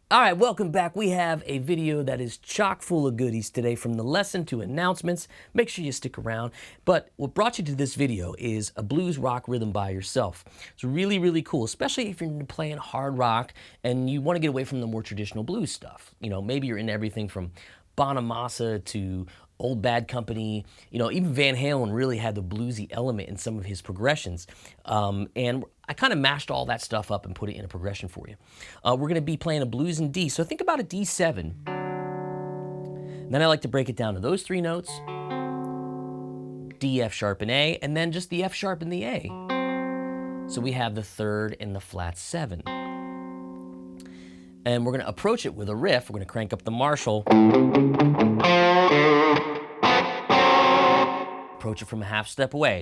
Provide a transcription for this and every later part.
All right, welcome back. We have a video that is chock full of goodies today, from the lesson to announcements. Make sure you stick around. But what brought you to this video is a blues rock rhythm by yourself. It's really, really cool, especially if you're playing hard rock and you want to get away from the more traditional blues stuff. You know, maybe you're into everything from Bonamassa to Old Bad Company. You know, even Van Halen really had the bluesy element in some of his progressions. And I kind of mashed all that stuff up and put it in a progression for you. We're going to be playing a blues in D. So think about a D7. Then I like to break it down to those three notes: D, F sharp, and A, and then just the F sharp and the A. So we have the third and the flat 7. And we're going to approach it with a riff. We're going to crank up the Marshall. Approach it from a half step away.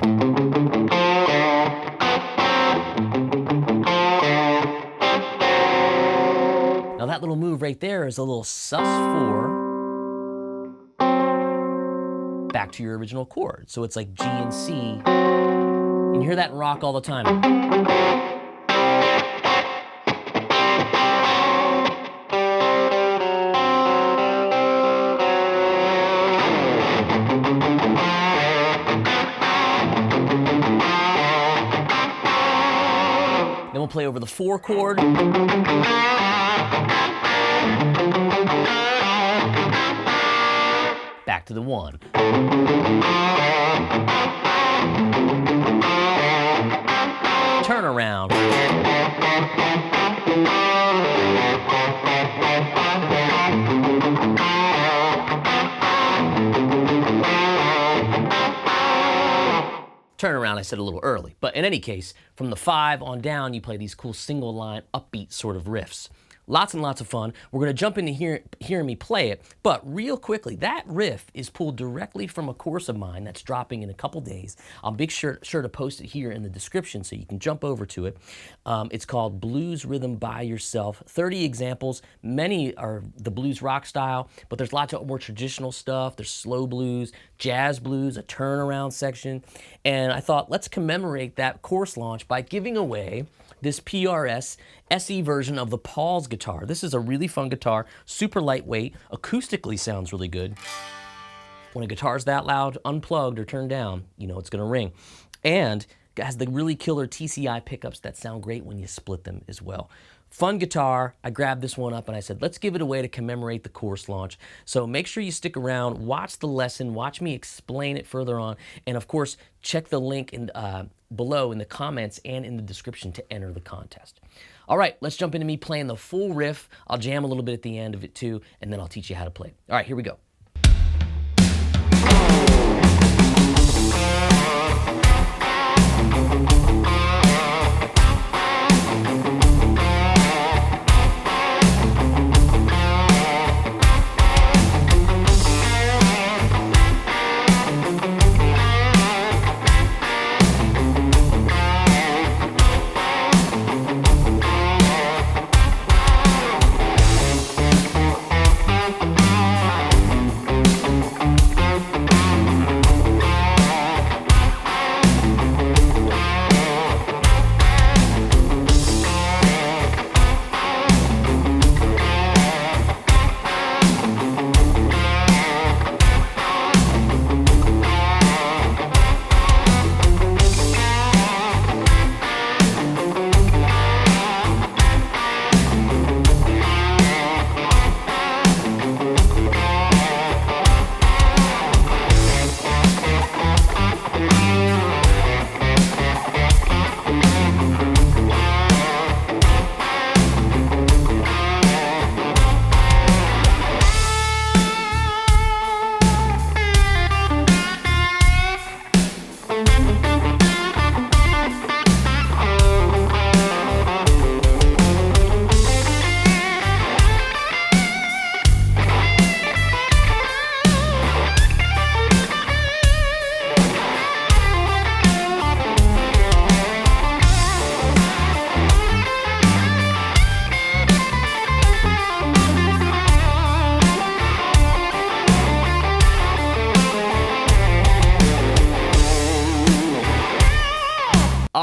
Now that little move right there is a little sus4 back to your original chord. So it's like G and C. And you hear that in rock all the time. Then we'll play over the 4 chord. Back to the 1. Turn around. Turn around, I said a little early. But in any case, from the 5 on down, you play these cool single line, upbeat sort of riffs. Lots and lots of fun. We're going to jump into hearing me play it, but real quickly, that riff is pulled directly from a course of mine that's dropping in a couple days. I'll be sure to post it here in the description so you can jump over to it. It's called Blues Rhythm by Yourself. 30 examples. Many are the blues rock style, but there's lots of more traditional stuff. There's slow blues, jazz blues, a turnaround section. And I thought, let's commemorate that course launch by giving away this PRS SE version of the Paul's guitar. This is a really fun guitar, super lightweight, acoustically sounds really good. When a guitar's that loud, unplugged or turned down, you know it's gonna ring. And it has the really killer TCI pickups that sound great when you split them as well. Fun guitar. I grabbed this one up and I said, let's give it away to commemorate the course launch. So make sure you stick around, watch the lesson, watch me explain it further on, and of course, check the link below in the comments and in the description to enter the contest. All right, let's jump into me playing the full riff. I'll jam a little bit at the end of it too, and then I'll teach you how to play. All right, here we go.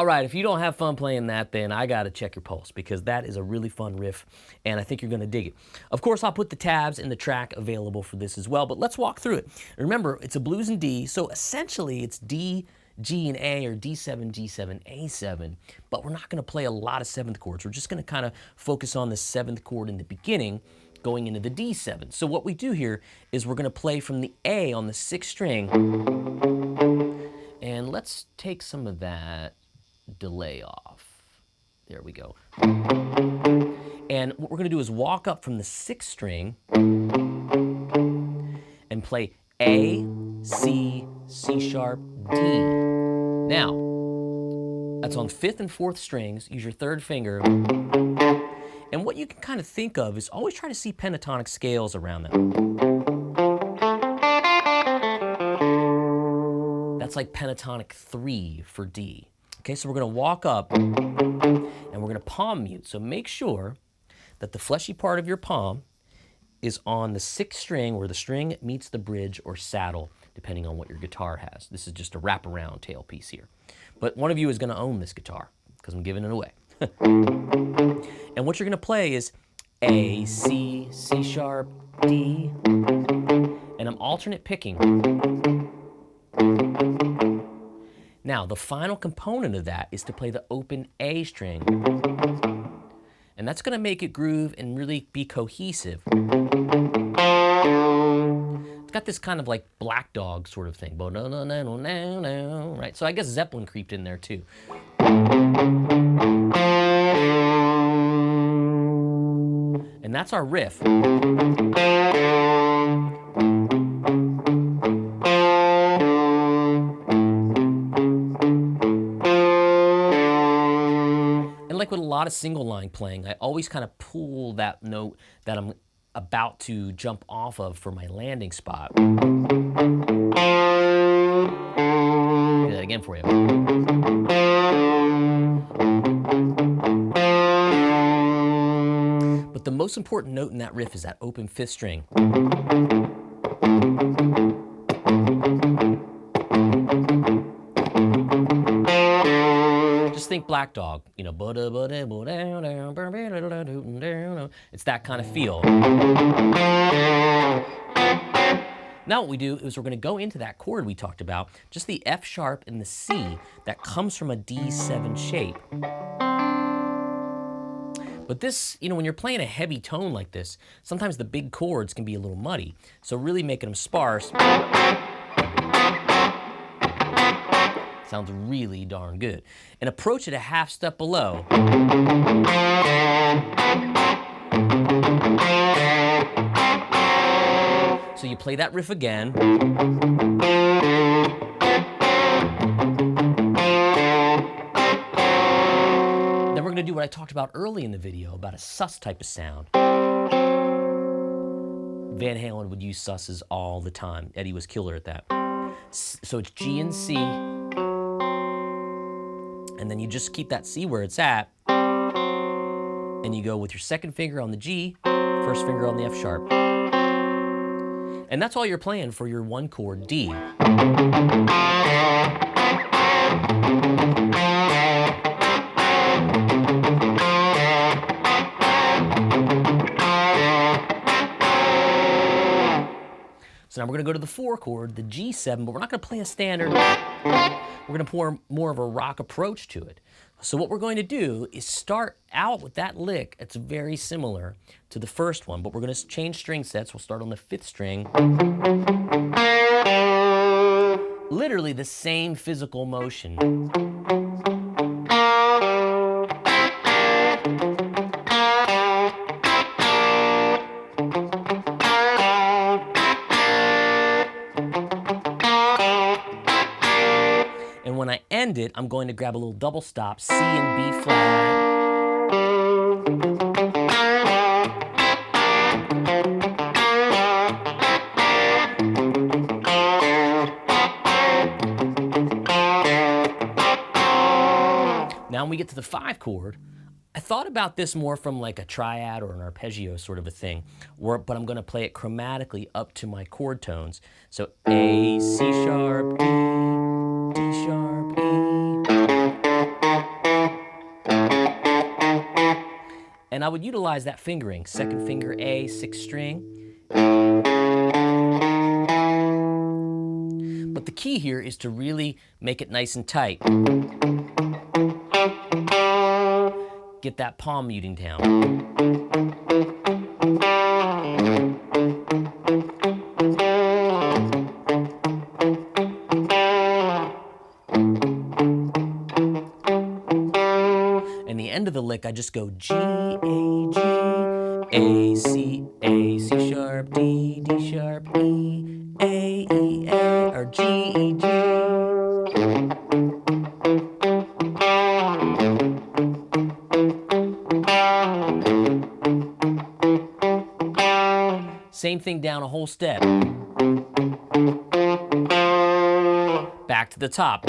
All right, if you don't have fun playing that, then I gotta check your pulse, because that is a really fun riff, and I think you're gonna dig it. Of course, I'll put the tabs in the track available for this as well, but let's walk through it. Remember, it's a blues in D, so essentially it's D, G, and A, or D7, G7, A7, but we're not gonna play a lot of 7th chords. We're just gonna kind of focus on the 7th chord in the beginning, going into the D7. So what we do here is we're gonna play from the A on the 6th string, and let's take some of that delay off. There we go. And what we're gonna do is walk up from the 6th string and play A, C, C sharp, D. Now, that's on 5th and 4th strings. Use your 3rd finger. And what you can kind of think of is always try to see pentatonic scales around them. That's like pentatonic 3 for D. Okay, so we're gonna walk up and we're gonna palm mute. So make sure that the fleshy part of your palm is on the 6th string, where the string meets the bridge or saddle, depending on what your guitar has. This is just a wraparound tail piece here. But one of you is gonna own this guitar, because I'm giving it away. And what you're gonna play is A, C, C sharp, D, and I'm alternate picking. Now, the final component of that is to play the open A string. And that's gonna make it groove and really be cohesive. It's got this kind of like Black Dog sort of thing. Right? So I guess Zeppelin creeped in there too. And that's our riff. Like with a lot of single line playing, I always kind of pull that note that I'm about to jump off of for my landing spot. Do that again for you. But the most important note in that riff is that open 5th string. Just think Black Dog, you know, it's that kind of feel. Now what we do is we're going to go into that chord we talked about, just the F sharp and the C that comes from a D7 shape. But this, you know, when you're playing a heavy tone like this, sometimes the big chords can be a little muddy. So really making them sparse sounds really darn good. And approach it a half step below. So you play that riff again. Then we're gonna do what I talked about early in the video about a sus type of sound. Van Halen would use susses all the time. Eddie was killer at that. So it's G and C. And then you just keep that C where it's at, and you go with your 2nd finger on the G, 1st finger on the F sharp. And that's all you're playing for your 1 chord D. So now we're gonna go to the 4 chord, the G7, but we're not gonna play a standard. We're gonna pour more of a rock approach to it. So what we're going to do is start out with that lick. It's very similar to the first one, but we're gonna change string sets. We'll start on the 5th string. Literally the same physical motion. And when I end it, I'm going to grab a little double stop, C and B flat. Now when we get to the 5 chord, I thought about this more from like a triad or an arpeggio sort of a thing, but I'm gonna play it chromatically up to my chord tones. So A, C sharp, D, D sharp, E. And I would utilize that fingering, second finger A, 6th string. But the key here is to really make it nice and tight. Get that palm muting down. And the end of the lick, I just go G, A, G, A, C sharp, D, D sharp, E, A, E, A, or G, E, G. Same thing down a whole step. Back to the top.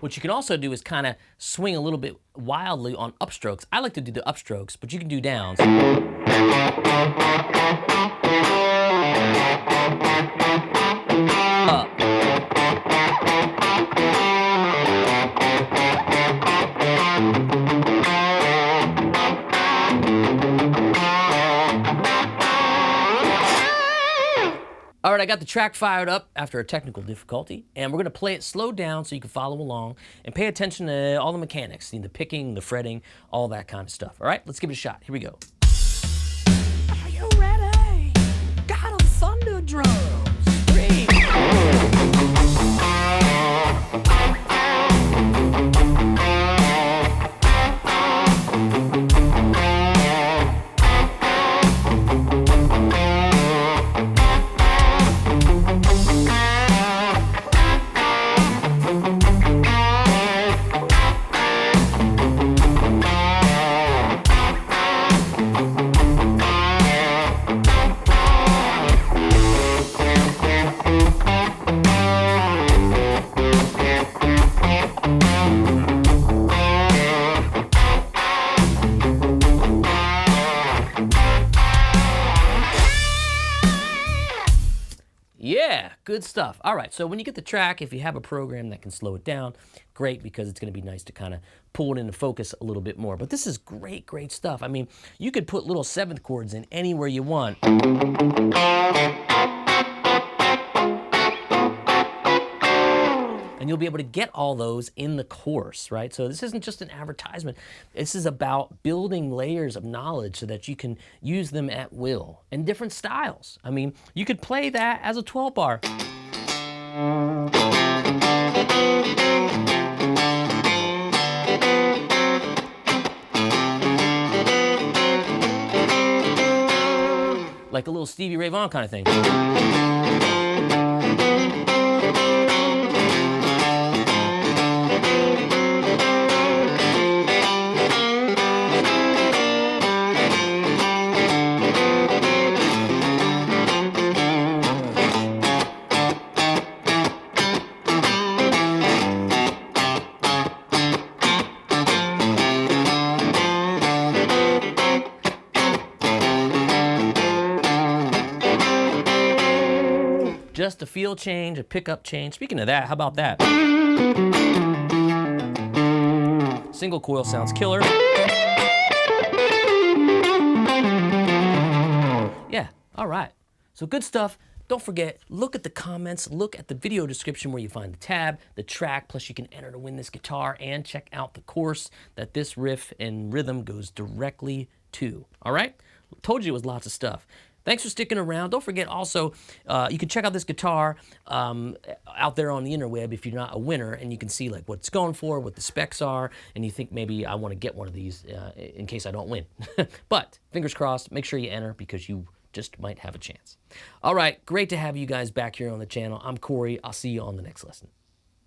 What you can also do is kind of swing a little bit wildly on upstrokes. I like to do the upstrokes, but you can do downs. Up. All right, I got the track fired up after a technical difficulty, and we're going to play it slowed down so you can follow along and pay attention to all the mechanics, the picking, the fretting, all that kind of stuff. All right, let's give it a shot. Here we go. Are you ready? Got 'em thunder drums. 3. Yeah, good stuff. All right, so when you get the track, if you have a program that can slow it down, great, because it's going to be nice to kind of pull it into focus a little bit more. But this is great, great stuff. I mean, you could put little 7th chords in anywhere you want. And you'll be able to get all those in the course, right? So this isn't just an advertisement. This is about building layers of knowledge so that you can use them at will in different styles. I mean, you could play that as a 12-bar. Like a little Stevie Ray Vaughan kind of thing. Just a feel change, a pickup change. Speaking of that, how about that? Single coil sounds killer. Yeah, all right. So good stuff. Don't forget, look at the comments, look at the video description where you find the tab, the track, plus you can enter to win this guitar, and check out the course that this riff and rhythm goes directly to. All right? Told you it was lots of stuff. Thanks for sticking around. Don't forget also, you can check out this guitar out there on the interweb if you're not a winner, and you can see like what it's going for, what the specs are, and you think maybe I want to get one of these in case I don't win. But fingers crossed, make sure you enter because you just might have a chance. All right, great to have you guys back here on the channel. I'm Corey. I'll see you on the next lesson.